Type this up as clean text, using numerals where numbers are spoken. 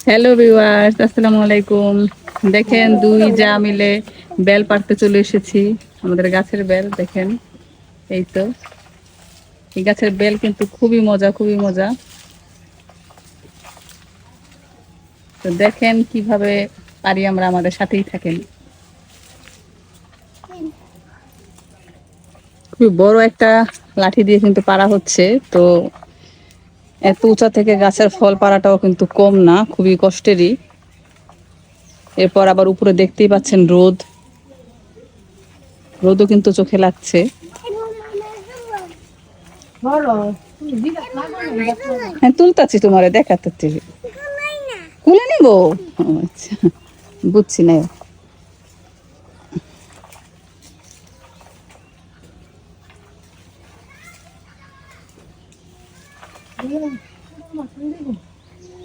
Hello viewers, আসসালামু আলাইকুম। দেখেন দুই যা মিলে বেল পাড়তে চলে এসেছি। আমাদের গাছের বেল দেখেন, এই তো এই গাছের বেল কিন্তু খুবই মজা, খুবই মজা। তো দেখেন কিভাবে পারি আমরা, আমাদের সাথেই থাকেন। খুবই বড় একটা লাঠি দিয়ে কিন্তু পাড়া হচ্ছে। তো এত উঁচা থেকে গাছের ফল পাড়াটাও কিন্তু কম না, খুবই কষ্টেরই। এরপর আবার উপরে দেখতেই পাচ্ছেন রোদ, রোদও কিন্তু চোখে লাগছে। হ্যাঁ, তুলতাছি, তোমারে দেখাতে কুলে নিব। আচ্ছা, বুঝছি না।